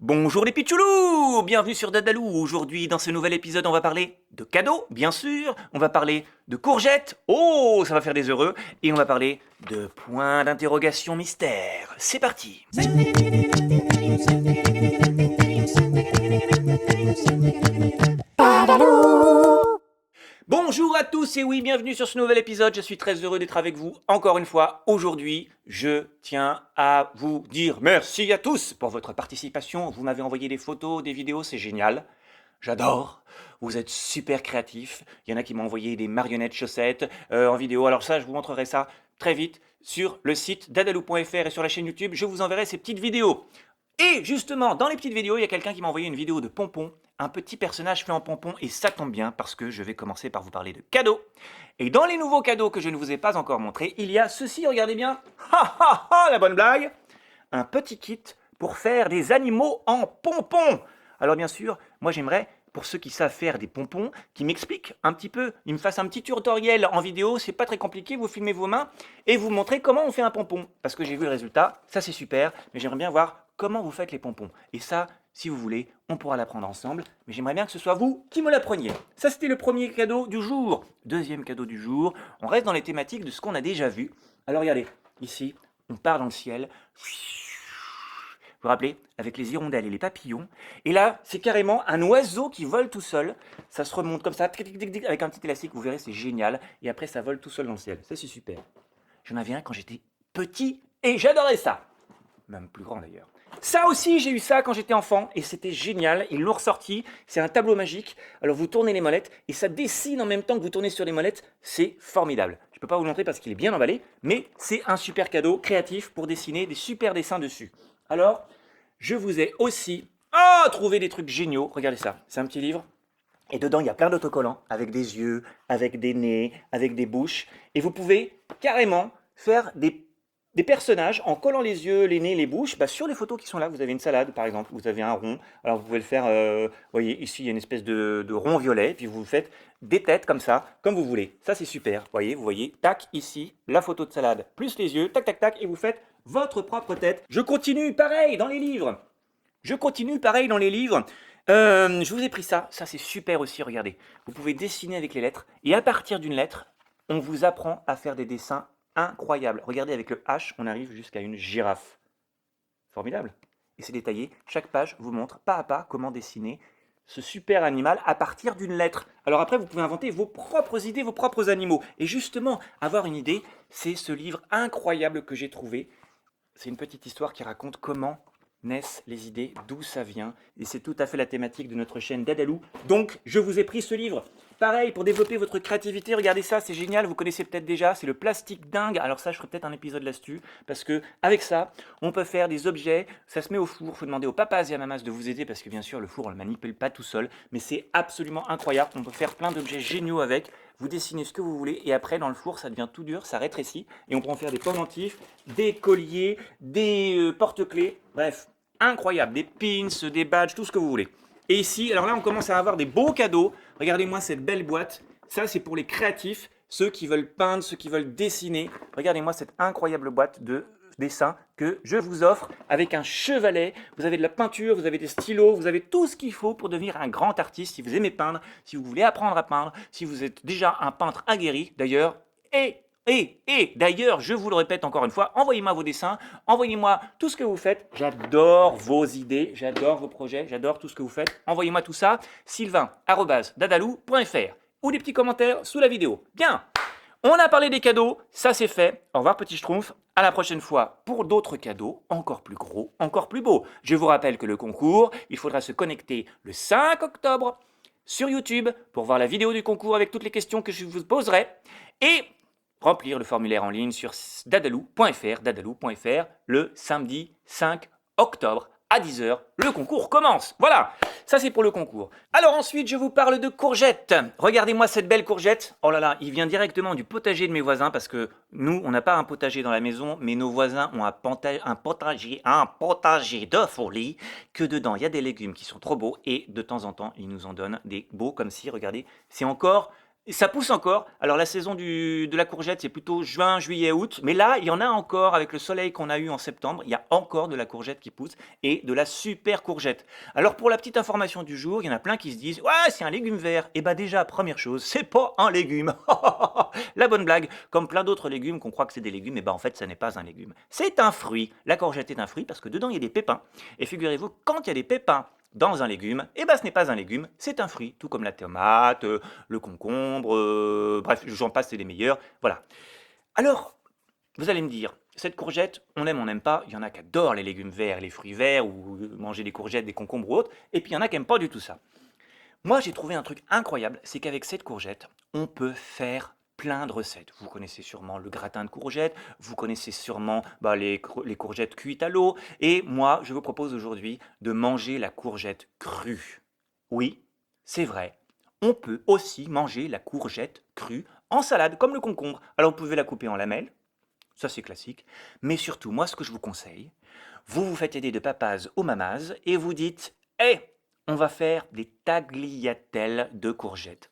Bonjour les pitchoulous, bienvenue sur Dadalou. Aujourd'hui, dans ce nouvel épisode, on va parler de cadeaux, bien sûr. On va parler de courgettes. Oh, ça va faire des heureux. Et on va parler de points d'interrogation mystère. C'est parti. Bonjour à tous et oui, bienvenue sur ce nouvel épisode. Je suis très heureux d'être avec vous encore une fois. Aujourd'hui, je tiens à vous dire merci à tous pour votre participation. Vous m'avez envoyé des photos, des vidéos, c'est génial. J'adore. Vous êtes super créatifs. Il y en a qui m'ont envoyé des marionnettes chaussettes en vidéo. Alors ça, je vous montrerai ça très vite sur le site dadalou.fr et sur la chaîne YouTube. Je vous enverrai ces petites vidéos. Et justement, dans les petites vidéos, il y a quelqu'un qui m'a envoyé une vidéo de Pompon, un petit personnage fait en pompon, et ça tombe bien parce que je vais commencer par vous parler de cadeaux. Et dans les nouveaux cadeaux que je ne vous ai pas encore montrés, il y a ceci, regardez bien, ha ha ha, la bonne blague, un petit kit pour faire des animaux en pompon. Alors bien sûr, moi j'aimerais, pour ceux qui savent faire des pompons, qui m'expliquent un petit peu, ils me fassent un petit tutoriel en vidéo, c'est pas très compliqué, vous filmez vos mains et vous montrez comment on fait un pompon. Parce que j'ai vu le résultat, ça c'est super, mais j'aimerais bien voir comment vous faites les pompons. Et ça, si vous voulez, on pourra l'apprendre ensemble, mais j'aimerais bien que ce soit vous qui me l'appreniez. Ça c'était le premier cadeau du jour. Deuxième cadeau du jour, on reste dans les thématiques de ce qu'on a déjà vu. Alors regardez, ici, on part dans le ciel. Vous vous rappelez, avec les hirondelles et les papillons. Et là, c'est carrément un oiseau qui vole tout seul. Ça se remonte comme ça, avec un petit élastique, vous verrez, c'est génial. Et après, ça vole tout seul dans le ciel. Ça, c'est super. J'en avais un quand j'étais petit et j'adorais ça. Même plus grand d'ailleurs. Ça aussi, j'ai eu ça quand j'étais enfant et c'était génial. Ils l'ont ressorti. C'est un tableau magique. Alors vous tournez les molettes et ça dessine en même temps que vous tournez sur les molettes. C'est formidable. Je ne peux pas vous le montrer parce qu'il est bien emballé, mais c'est un super cadeau créatif pour dessiner des super dessins dessus. Alors, je vous ai aussi trouvé des trucs géniaux. Regardez ça. C'est un petit livre. Et dedans, il y a plein d'autocollants avec des yeux, avec des nez, avec des bouches. Et vous pouvez carrément faire des personnages en collant les yeux, les nez, les bouches. Sur les photos qui sont là, vous avez une salade par exemple, vous avez un rond. Alors vous pouvez le faire, vous voyez ici il y a une espèce de rond violet, puis vous faites des têtes comme ça, comme vous voulez. Ça c'est super, vous voyez, tac, ici, la photo de salade, plus les yeux, tac, tac, tac, et vous faites votre propre tête. Je continue, pareil, dans les livres. Je vous ai pris ça c'est super aussi, regardez. Vous pouvez dessiner avec les lettres, et à partir d'une lettre, on vous apprend à faire des dessins incroyables. Regardez, avec le H, on arrive jusqu'à une girafe. Formidable. Et c'est détaillé. Chaque page vous montre pas à pas comment dessiner ce super animal à partir d'une lettre. Alors après, vous pouvez inventer vos propres idées, vos propres animaux. Et justement, avoir une idée, c'est ce livre incroyable que j'ai trouvé. C'est une petite histoire qui raconte comment naissent les idées, d'où ça vient. Et c'est tout à fait la thématique de notre chaîne Dadalou. Donc, je vous ai pris ce livre. Pareil, pour développer votre créativité, regardez ça, c'est génial, vous connaissez peut-être déjà, c'est le plastique dingue. Alors ça, je ferai peut-être un épisode là-dessus, parce que avec ça, on peut faire des objets, ça se met au four, il faut demander aux papas et à mamas de vous aider, parce que bien sûr, le four, on ne le manipule pas tout seul, mais c'est absolument incroyable, on peut faire plein d'objets géniaux avec. Vous dessinez ce que vous voulez, et après, dans le four, ça devient tout dur, ça rétrécit, et on peut en faire des pendentifs, des colliers, des porte-clés, bref, incroyable, des pins, des badges, tout ce que vous voulez. Et ici, alors là, on commence à avoir des beaux cadeaux. Regardez-moi cette belle boîte. Ça, c'est pour les créatifs, ceux qui veulent peindre, ceux qui veulent dessiner. Regardez-moi cette incroyable boîte de dessin que je vous offre avec un chevalet. Vous avez de la peinture, vous avez des stylos, vous avez tout ce qu'il faut pour devenir un grand artiste. Si vous aimez peindre, si vous voulez apprendre à peindre, si vous êtes déjà un peintre aguerri d'ailleurs, et d'ailleurs, je vous le répète encore une fois, envoyez-moi vos dessins, envoyez-moi tout ce que vous faites. J'adore vos idées, j'adore vos projets, j'adore tout ce que vous faites. Envoyez-moi tout ça, sylvain@dadalou.fr ou des petits commentaires sous la vidéo. Bien, on a parlé des cadeaux, ça c'est fait. Au revoir petit schtroumpf, à la prochaine fois pour d'autres cadeaux encore plus gros, encore plus beaux. Je vous rappelle que le concours, il faudra se connecter le 5 octobre sur YouTube pour voir la vidéo du concours avec toutes les questions que je vous poserai. Et remplir le formulaire en ligne sur dadalou.fr, le samedi 5 octobre à 10h. Le concours commence. Voilà, ça c'est pour le concours. Alors ensuite, je vous parle de courgettes. Regardez-moi cette belle courgette. Oh là là, il vient directement du potager de mes voisins parce que nous, on n'a pas un potager dans la maison, mais nos voisins ont un potager de folie, que dedans, il y a des légumes qui sont trop beaux et de temps en temps, ils nous en donnent des beaux comme si, regardez, c'est encore Et ça pousse encore. Alors la saison de la courgette, c'est plutôt juin, juillet, août. Mais là, il y en a encore avec le soleil qu'on a eu en septembre. Il y a encore de la courgette qui pousse et de la super courgette. Alors pour la petite information du jour, il y en a plein qui se disent ouais, c'est un légume vert. Et bah déjà, première chose, c'est pas un légume. La bonne blague. Comme plein d'autres légumes qu'on croit que c'est des légumes, et bah en fait, ça n'est pas un légume. C'est un fruit. La courgette est un fruit parce que dedans il y a des pépins. Et figurez-vous, quand il y a des pépins dans un légume, eh ben ce n'est pas un légume, c'est un fruit, tout comme la tomate, le concombre, bref, j'en passe, c'est les meilleurs, voilà. Alors, vous allez me dire, cette courgette, on aime, on n'aime pas, il y en a qui adorent les légumes verts, les fruits verts, ou manger des courgettes, des concombres ou autres, et puis il y en a qui n'aiment pas du tout ça. Moi, j'ai trouvé un truc incroyable, c'est qu'avec cette courgette, on peut faire plein de recettes. Vous connaissez sûrement le gratin de courgettes, vous connaissez sûrement les courgettes cuites à l'eau, et moi, je vous propose aujourd'hui de manger la courgette crue. Oui, c'est vrai. On peut aussi manger la courgette crue en salade, comme le concombre. Alors vous pouvez la couper en lamelles, ça c'est classique, mais surtout, moi, ce que je vous conseille, vous vous faites aider de papas ou mamas et vous dites, hé, on va faire des tagliatelles de courgettes.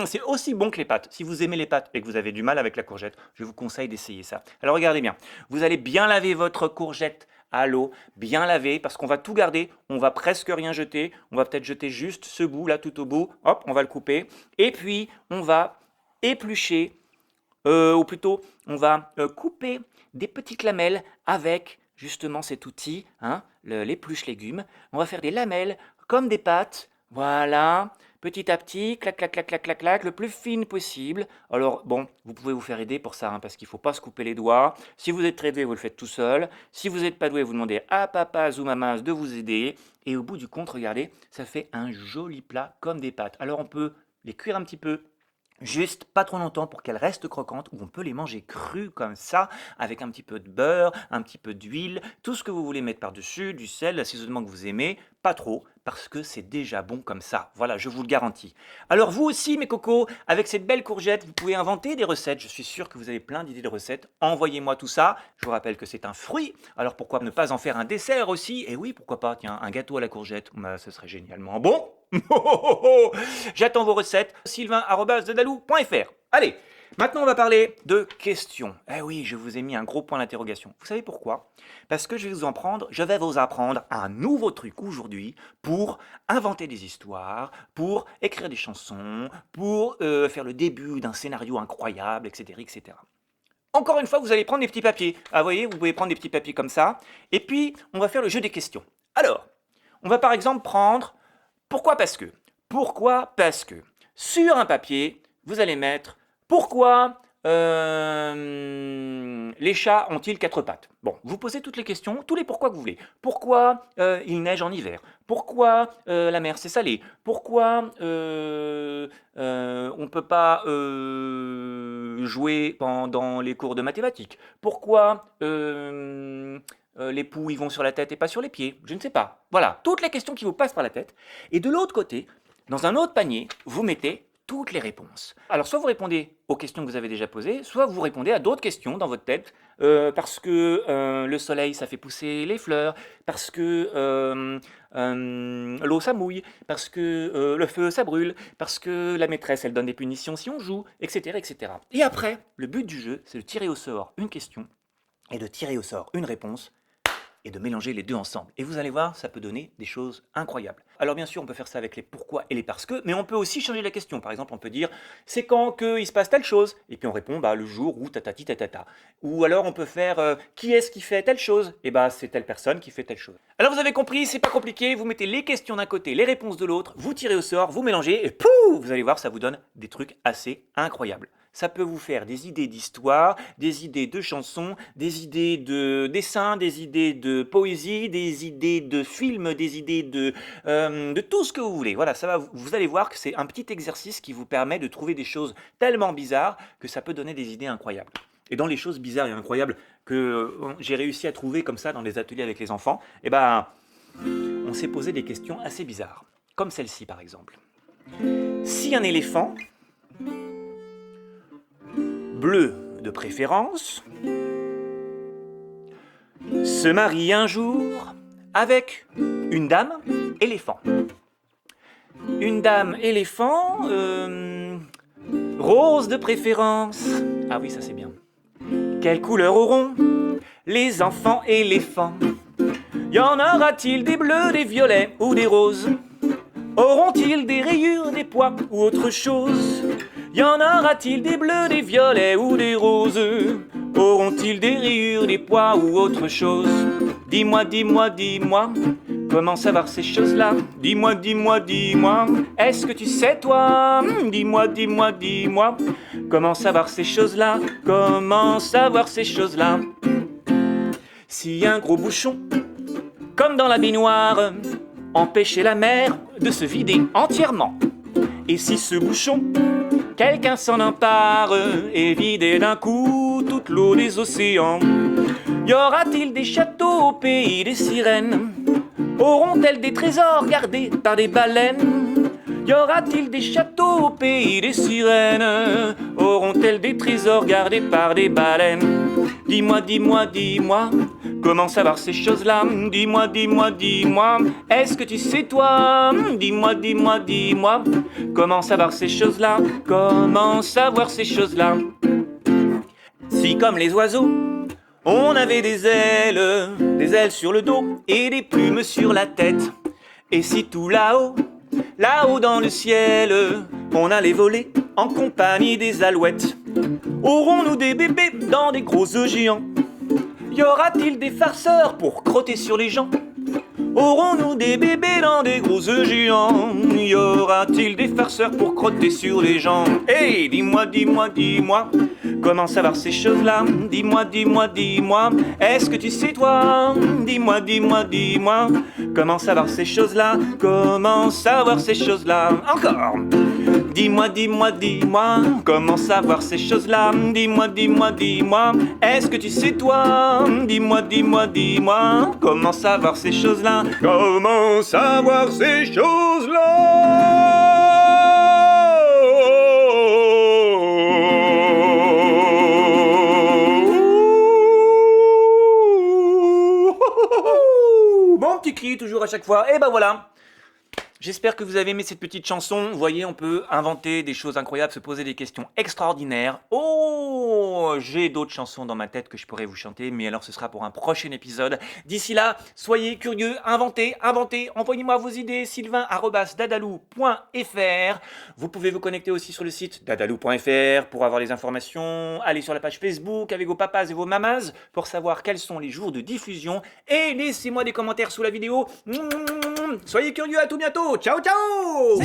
C'est aussi bon que les pâtes. Si vous aimez les pâtes et que vous avez du mal avec la courgette, je vous conseille d'essayer ça. Alors regardez bien, vous allez bien laver votre courgette à l'eau, bien laver, parce qu'on va tout garder, on va presque rien jeter, on va peut-être jeter juste ce bout là tout au bout, hop, on va le couper, et puis on va éplucher, ou plutôt on va couper des petites lamelles avec justement cet outil, hein, l'épluche légumes. On va faire des lamelles comme des pâtes, voilà, petit à petit, clac, clac, clac, clac, clac, clac, le plus fine possible. Alors bon, vous pouvez vous faire aider pour ça, hein, parce qu'il ne faut pas se couper les doigts. Si vous êtes très doué, vous le faites tout seul. Si vous n'êtes pas doué, vous demandez à papa ou maman de vous aider. Et au bout du compte, regardez, ça fait un joli plat comme des pâtes. Alors on peut les cuire un petit peu, juste pas trop longtemps pour qu'elles restent croquantes, ou on peut les manger crues comme ça, avec un petit peu de beurre, un petit peu d'huile, tout ce que vous voulez mettre par-dessus, du sel, l'assaisonnement que vous aimez, pas trop, parce que c'est déjà bon comme ça. Voilà, je vous le garantis. Alors vous aussi, mes cocos, avec cette belle courgette, vous pouvez inventer des recettes. Je suis sûr que vous avez plein d'idées de recettes. Envoyez-moi tout ça. Je vous rappelle que c'est un fruit, alors pourquoi ne pas en faire un dessert aussi? Et oui, pourquoi pas, tiens, un gâteau à la courgette, bah, ce serait génialement bon. J'attends vos recettes, sylvain@dedalou.fr. Allez, maintenant on va parler de questions. Eh oui, je vous ai mis un gros point d'interrogation. Vous savez pourquoi? Parce que je vais vous apprendre un nouveau truc aujourd'hui pour inventer des histoires, pour écrire des chansons, pour faire le début d'un scénario incroyable, etc., etc. Encore une fois, vous allez prendre des petits papiers. Ah, vous voyez, vous pouvez prendre des petits papiers comme ça. Et puis, on va faire le jeu des questions. Alors, on va par exemple prendre pourquoi parce que. Pourquoi parce que. Sur un papier, vous allez mettre pourquoi les chats ont-ils quatre pattes? Bon, vous posez toutes les questions, tous les pourquoi que vous voulez. Pourquoi il neige en hiver? Pourquoi la mer c'est salé? Pourquoi on ne peut pas jouer pendant les cours de mathématiques? Pourquoi les poux ils vont sur la tête et pas sur les pieds? Je ne sais pas. Voilà, toutes les questions qui vous passent par la tête. Et de l'autre côté, dans un autre panier, vous mettez toutes les réponses. Alors soit vous répondez aux questions que vous avez déjà posées, soit vous répondez à d'autres questions dans votre tête, parce que le soleil ça fait pousser les fleurs, parce que l'eau ça mouille, parce que le feu ça brûle, parce que la maîtresse elle donne des punitions si on joue, etc. etc. Et après, le but du jeu, c'est de tirer au sort une question et de tirer au sort une réponse et de mélanger les deux ensemble. Et vous allez voir, ça peut donner des choses incroyables. Alors bien sûr, on peut faire ça avec les pourquoi et les parce que, mais on peut aussi changer la question. Par exemple, on peut dire, c'est quand qu'il se passe telle chose? Et puis on répond, bah, le jour où tatati tatata. Ou alors on peut faire, qui est-ce qui fait telle chose? Et bah, c'est telle personne qui fait telle chose. Alors vous avez compris, c'est pas compliqué, vous mettez les questions d'un côté, les réponses de l'autre, vous tirez au sort, vous mélangez, et pouf, vous allez voir, ça vous donne des trucs assez incroyables. Ça peut vous faire des idées d'histoire, des idées de chansons, des idées de dessins, des idées de poésie, des idées de films, des idées de tout ce que vous voulez. Voilà, ça va, vous allez voir que c'est un petit exercice qui vous permet de trouver des choses tellement bizarres que ça peut donner des idées incroyables. Et dans les choses bizarres et incroyables que j'ai réussi à trouver comme ça dans les ateliers avec les enfants, eh ben, on s'est posé des questions assez bizarres. Comme celle-ci par exemple. Si un éléphant bleu de préférence, se marie un jour avec une dame éléphant. Une dame éléphant, Rose de préférence. Ah oui, ça c'est bien. Quelle couleur auront les enfants éléphants? Y en aura-t-il des bleus, des violets ou des roses? Auront-ils des rayures, des pois ou autre chose? Y en aura-t-il des bleus, des violets ou des roses? Auront-ils des rayures, des pois ou autre chose? Dis-moi, dis-moi, dis-moi, comment savoir ces choses-là? Dis-moi, dis-moi, dis-moi, est-ce que tu sais toi? Dis-moi, dis-moi, dis-moi, comment savoir ces choses-là? Comment savoir ces choses-là? S'il y a un gros bouchon, comme dans la baignoire, empêcher la mer de se vider entièrement. Et si ce bouchon, quelqu'un s'en empare et vider d'un coup toute l'eau des océans? Y aura-t-il des châteaux au pays des sirènes? Auront-elles des trésors gardés par des baleines? Y aura-t-il des châteaux au pays des sirènes? Auront-elles des trésors gardés par des baleines? Dis-moi, dis-moi, dis-moi, comment savoir ces choses-là? Dis-moi, dis-moi, dis-moi, est-ce que tu sais toi? Dis-moi, dis-moi, dis-moi, comment savoir ces choses-là? Comment savoir ces choses-là? Si comme les oiseaux, on avait des ailes sur le dos et des plumes sur la tête. Et si tout là-haut, là-haut dans le ciel, on allait voler en compagnie des alouettes? Aurons-nous des bébés dans des gros œufs géants? Y aura-t-il des farceurs pour crotter sur les gens? Aurons-nous des bébés dans des gros œufs géants? Y aura-t-il des farceurs pour crotter sur les gens? Hey, dis-moi, dis-moi, dis-moi, comment savoir ces choses-là? Dis-moi, dis-moi, dis-moi, est-ce que tu sais toi? Dis-moi, dis-moi, dis-moi, comment savoir ces choses-là? Comment savoir ces choses-là? Encore! Dis-moi, dis-moi, dis-moi, comment savoir ces choses-là? Dis-moi, dis-moi, dis-moi, est-ce que tu sais toi? Dis-moi, dis-moi, dis-moi, comment savoir ces choses-là? Comment savoir ces choses-là? Mon petit cri toujours à chaque fois, et ben voilà. J'espère que vous avez aimé cette petite chanson. Vous voyez, on peut inventer des choses incroyables, se poser des questions extraordinaires. Oh, j'ai d'autres chansons dans ma tête que je pourrais vous chanter, mais alors ce sera pour un prochain épisode. D'ici là, soyez curieux, inventez, envoyez-moi vos idées, sylvain@dadalou.fr. Vous pouvez vous connecter aussi sur le site dadalou.fr pour avoir les informations. Allez sur la page Facebook avec vos papas et vos mamas pour savoir quels sont les jours de diffusion. Et laissez-moi des commentaires sous la vidéo. Soyez curieux, à tout bientôt. Ciao, ciao!